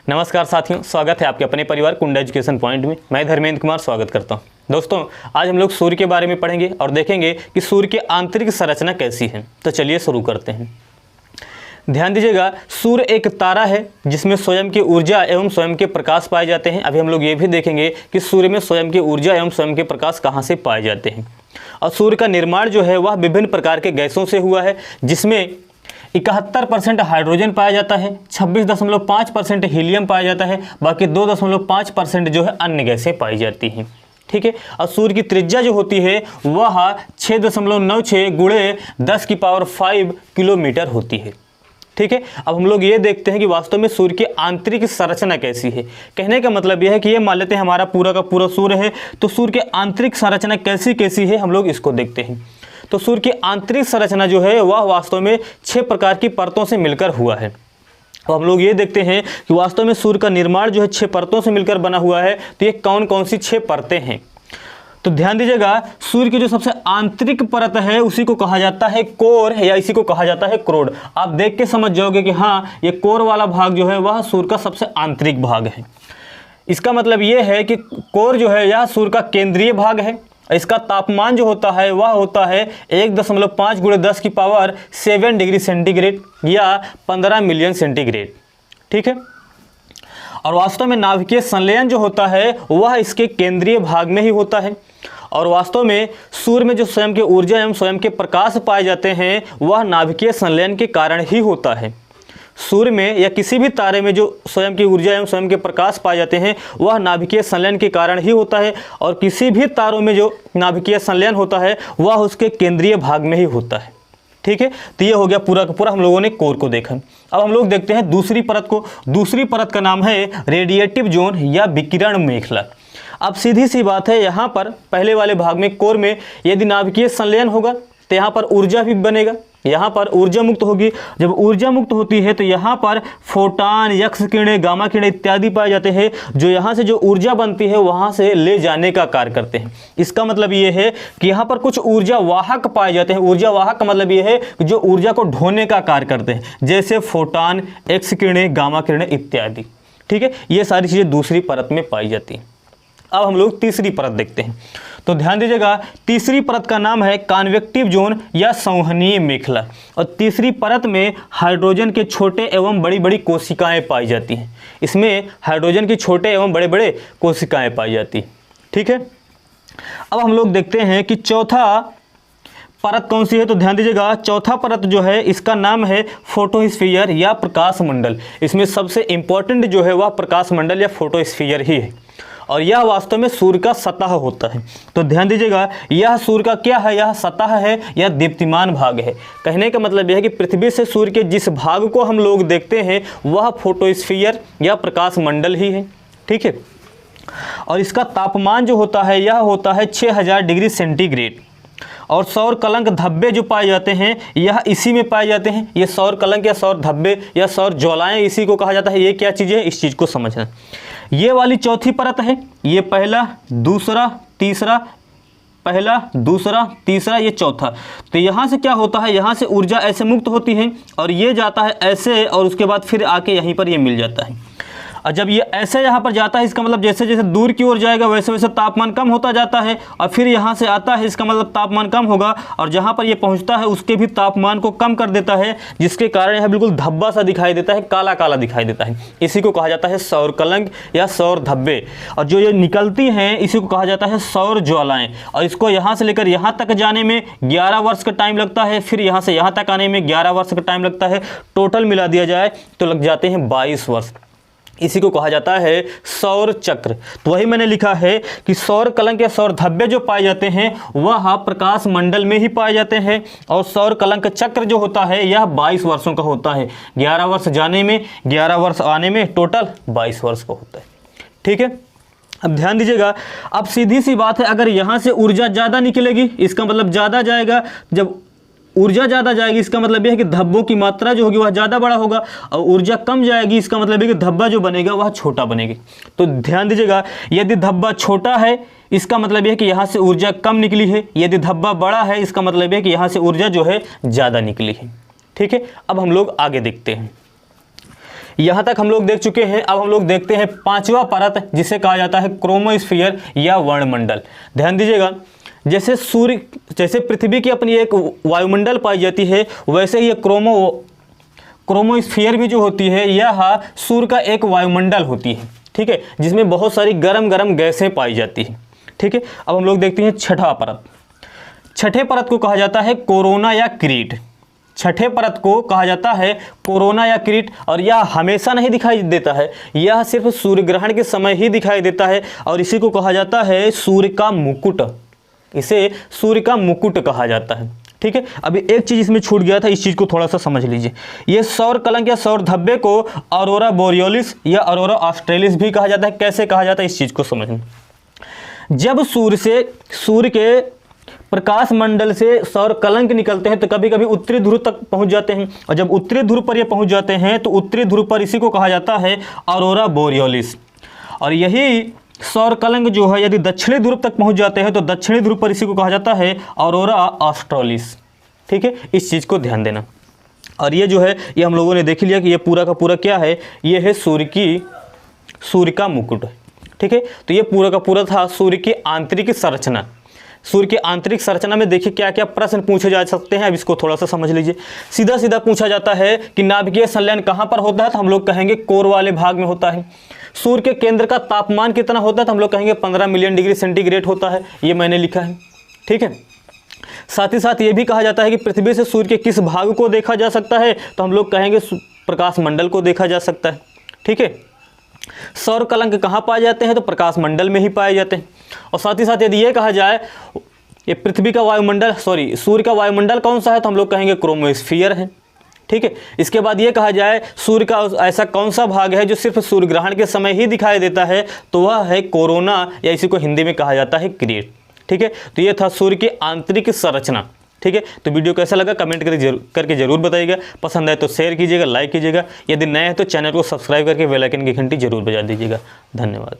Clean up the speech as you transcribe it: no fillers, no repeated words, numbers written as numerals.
नमस्कार साथियों, स्वागत है आपके अपने परिवार कुंडा एजुकेशन पॉइंट में। मैं धर्मेंद्र कुमार स्वागत करता हूं। दोस्तों, आज हम लोग सूर्य के बारे में पढ़ेंगे और देखेंगे कि सूर्य की आंतरिक संरचना कैसी है। तो चलिए शुरू करते हैं। ध्यान दीजिएगा, सूर्य एक तारा है जिसमें स्वयं की ऊर्जा एवं स्वयं के प्रकाश पाए जाते हैं। अभी हम लोग ये भी देखेंगे कि सूर्य में स्वयं की ऊर्जा एवं स्वयं के प्रकाश कहाँ से पाए जाते हैं। और सूर्य का निर्माण जो है वह विभिन्न प्रकार के गैसों से हुआ है, जिसमें 71% हाइड्रोजन पाया जाता है, 26.5% हीलियम पाया जाता है, बाकी 2.5% जो है अन्य गैसें पाई जाती हैं। ठीक है। और सूर्य की त्रिज्या जो होती है वह 6.96 गुणे 10⁵ किलोमीटर होती है। ठीक है। अब हम लोग ये देखते हैं कि वास्तव में सूर्य की आंतरिक संरचना कैसी है। कहने का मतलब यह है कि ये मान लेते हैं हमारा पूरा का पूरा सूर्य है, तो सूर्य की आंतरिक संरचना कैसी कैसी है हम लोग इसको देखते हैं। तो सूर्य की आंतरिक संरचना जो है वह वास्तव में 6 प्रकार की परतों से मिलकर हुआ है। अब हम लोग ये देखते हैं कि वास्तव में सूर्य का निर्माण जो है 6 परतों से मिलकर बना हुआ है। तो ये कौन कौन सी 6 परतें हैं, तो ध्यान दीजिएगा। सूर्य की जो सबसे आंतरिक परत है उसी को कहा जाता है कोर, या इसी को कहा जाता है क्रोड। आप देख के समझ जाओगे कि हाँ, ये कोर वाला भाग जो है वह सूर्य का सबसे आंतरिक भाग है। इसका मतलब ये है कि कोर जो है यह सूर्य का केंद्रीय भाग है। इसका तापमान जो होता है वह होता है 1.5 × 10⁷ डिग्री सेंटीग्रेड या 15 मिलियन सेंटीग्रेड। ठीक है। और वास्तव में नाभिकीय संलयन जो होता है वह इसके केंद्रीय भाग में ही होता है। और वास्तव में सूर्य में जो स्वयं की ऊर्जा एवं स्वयं के प्रकाश पाए जाते हैं वह नाभिकीय संलयन के कारण ही होता है। सूर्य में या किसी भी तारे में जो स्वयं की ऊर्जा एवं स्वयं के प्रकाश पाए जाते हैं वह नाभिकीय संलयन के कारण ही होता है। और किसी भी तारों में जो नाभिकीय संलयन होता है वह उसके केंद्रीय भाग में ही होता है। ठीक है। तो ये हो गया पूरा का पूरा, हम लोगों ने कोर को देखा। अब हम लोग देखते हैं दूसरी परत को। दूसरी परत का नाम है रेडिएटिव जोन या विकिरण मेखला। अब सीधी सी बात है, यहाँ पर पहले वाले भाग में कोर में यदि नाभिकीय संलयन होगा तो यहाँ पर ऊर्जा भी बनेगा, यहाँ पर ऊर्जा मुक्त होगी। जब ऊर्जा मुक्त होती है तो यहाँ पर फोटान, यक्स किरणें, गामा किरणें इत्यादि पाए जाते हैं, जो यहाँ से जो ऊर्जा बनती है वहाँ से ले जाने का कार्य करते हैं। इसका मतलब ये है कि यहाँ पर कुछ ऊर्जा वाहक पाए जाते हैं। ऊर्जा वाहक का मतलब ये है कि जो ऊर्जा को ढोने का कार्य करते हैं, जैसे फोटान, एक्स किरणें, गामा किरणें इत्यादि। ठीक है। ये सारी चीज़ें दूसरी परत में पाई जाती हैं। अब हम लोग तीसरी परत देखते हैं। तो ध्यान दीजिएगा, तीसरी परत का नाम है कॉन्वेक्टिव जोन या संवहनीय मेखला। और तीसरी परत में हाइड्रोजन के छोटे एवं बड़ी बड़ी कोशिकाएं पाई जाती हैं। इसमें हाइड्रोजन की छोटे एवं बड़े बड़े कोशिकाएं पाई जाती हैं। ठीक है। अब हम लोग देखते हैं कि चौथा परत कौन सी है। तो ध्यान दीजिएगा, चौथा परत जो है इसका नाम है फोटोस्फीयर या प्रकाश मंडल। इसमें सबसे इंपॉर्टेंट जो है वह प्रकाश मंडल या फोटोस्फीयर ही है। और यह वास्तव में सूर्य का सतह होता है। तो ध्यान दीजिएगा, यह सूर्य का क्या है, यह सतह है या दीप्तिमान भाग है। कहने का मतलब यह है कि पृथ्वी से सूर्य के जिस भाग को हम लोग देखते हैं वह फोटोस्फीयर या प्रकाश मंडल ही है। ठीक है। और इसका तापमान जो होता है यह होता है 6000 डिग्री सेंटीग्रेड। और सौर कलंक धब्बे जो पाए जाते हैं यह इसी में पाए जाते हैं। ये सौर कलंक या सौर धब्बे या सौर ज्वालाएं इसी को कहा जाता है। ये क्या चीज़ है, इस चीज़ को समझना। ये वाली चौथी परत है, ये पहला, दूसरा, तीसरा, पहला, दूसरा, तीसरा, ये चौथा। तो यहाँ से क्या होता है, यहाँ से ऊर्जा ऐसे मुक्त होती है और ये जाता है ऐसे, और उसके बाद फिर आके यहीं पर ये मिल जाता है। और जब ये ऐसे यहाँ पर जाता है, इसका मतलब जैसे जैसे दूर की ओर जाएगा वैसे वैसे तापमान कम होता जाता है। और फिर यहाँ से आता है, इसका मतलब तापमान कम होगा, और जहाँ पर ये पहुँचता है उसके भी तापमान को कम कर देता है, जिसके कारण यह बिल्कुल धब्बा सा दिखाई देता है, काला काला दिखाई देता है। इसी को कहा जाता है सौर कलंक या सौर धब्बे। और जो ये निकलती हैं इसी को कहा जाता है सौर ज्वालाएँ। और इसको यहाँ से लेकर यहाँ तक जाने में 11 वर्ष का टाइम लगता है, फिर यहाँ से यहाँ तक आने में 11 वर्ष का टाइम लगता है। टोटल मिला दिया जाए तो लग जाते हैं 22 वर्ष। इसी को कहा जाता है सौर चक्र। तो वही मैंने लिखा है कि सौर कलंक या सौर धब्बे जो पाए जाते हैं वह प्रकाश मंडल में ही पाए जाते हैं। और सौर कलंक चक्र जो होता है यह 22 वर्षों का होता है। 11 वर्ष जाने में, 11 वर्ष आने में, टोटल 22 वर्ष का होता है। ठीक है। अब ध्यान दीजिएगा, अब सीधी सी बात है, अगर यहाँ से ऊर्जा ज़्यादा निकलेगी इसका मतलब ज़्यादा जाएगा। जब ऊर्जा ज़्यादा जाएगी इसका मतलब यह है कि धब्बों की मात्रा जो होगी वह ज़्यादा बड़ा होगा। और ऊर्जा कम जाएगी इसका मतलब है कि धब्बा जो बनेगा वह छोटा बनेगी। तो ध्यान दीजिएगा, यदि धब्बा छोटा है इसका मतलब यह है कि यहाँ से ऊर्जा कम निकली है, यदि धब्बा बड़ा है इसका मतलब है कि यहाँ से ऊर्जा जो है ज़्यादा निकली है। ठीक है। अब हम लोग आगे देखते हैं। यहाँ तक हम लोग देख चुके हैं। अब हम लोग देखते हैं पांचवा परत जिसे कहा जाता है क्रोमोस्फीयर या वर्णमंडल। ध्यान दीजिएगा, जैसे पृथ्वी की अपनी एक वायुमंडल पाई जाती है, वैसे ही क्रोमोस्फीयर भी जो होती है यह सूर्य का एक वायुमंडल होती है, ठीक है, जिसमें बहुत सारी गरम गरम गैसें पाई जाती हैं, ठीक है। अब हम लोग देखते हैं छठा परत। छठे परत को कहा जाता है कोरोना या किरीट। छठे परत को कहा जाता है कोरोना या किरीट, और यह हमेशा नहीं दिखाई देता है, यह सिर्फ सूर्य ग्रहण के समय ही दिखाई देता है, और इसी को कहा जाता है सूर्य का मुकुट। इसे सूर्य का मुकुट कहा जाता है, ठीक है। अभी एक चीज इसमें छूट गया था, इस चीज को थोड़ा सा समझ लीजिए। ये सौर कलंक या सौर धब्बे को ऑरोरा बोरियोलिस या ऑरोरा ऑस्ट्रेलिस भी कहा जाता है। कैसे कहा जाता है इस चीज को समझें। जब सूर्य के प्रकाश मंडल से सौर कलंक निकलते हैं तो कभी कभी उत्तरी ध्रुव तक पहुंच जाते हैं, और जब उत्तरी ध्रुव पर ये पहुंच जाते हैं तो उत्तरी ध्रुव पर इसी को कहा जाता है ऑरोरा बोरियोलिस। और यही सौर कलंक जो है यदि दक्षिणी ध्रुव तक पहुंच जाते हैं तो दक्षिणी ध्रुव पर इसी को कहा जाता है ऑरोरा ऑस्ट्रेलिस, ठीक है। इस चीज़ को ध्यान देना। और ये जो है ये हम लोगों ने देख लिया कि ये पूरा का पूरा क्या है, ये है सूर्य का मुकुट, ठीक है। तो ये पूरा का पूरा था सूर्य की आंतरिक संरचना। सूर्य की आंतरिक संरचना में देखिए क्या क्या प्रश्न पूछे जा सकते हैं, अब इसको थोड़ा सा समझ लीजिए। सीधा सीधा पूछा जाता है कि नाभिकीय संलयन कहाँ पर होता है, तो हम लोग कहेंगे कोर वाले भाग में होता है। सूर्य के केंद्र का तापमान कितना होता है, तो हम लोग कहेंगे 15 मिलियन डिग्री सेंटीग्रेड होता है, ये मैंने लिखा है, ठीक है। साथ ही साथ ये भी कहा जाता है कि पृथ्वी से सूर्य के किस भाग को देखा जा सकता है, तो हम लोग कहेंगे प्रकाश मंडल को देखा जा सकता है, ठीक है। सौर कलंक कहाँ पाए जाते हैं, तो प्रकाश मंडल में ही पाए जाते हैं। और साथ ही साथ यदि ये कहा जाए ये पृथ्वी का वायुमंडल सूर्य का वायुमंडल कौन सा है, तो हम लोग कहेंगे क्रोमोस्फीयर है, ठीक है। इसके बाद ये कहा जाए सूर्य का ऐसा कौन सा भाग है जो सिर्फ सूर्य ग्रहण के समय ही दिखाई देता है, तो वह है कोरोना, या इसी को हिंदी में कहा जाता है किरीट, ठीक है। तो ये था सूर्य की आंतरिक संरचना, ठीक है। तो वीडियो कैसा लगा कमेंट करके जरूर बताइएगा। पसंद आए तो शेयर कीजिएगा, लाइक कीजिएगा। यदि नए हैं तो चैनल को सब्सक्राइब करके बेल आइकन की घंटी जरूर बजा दीजिएगा। धन्यवाद।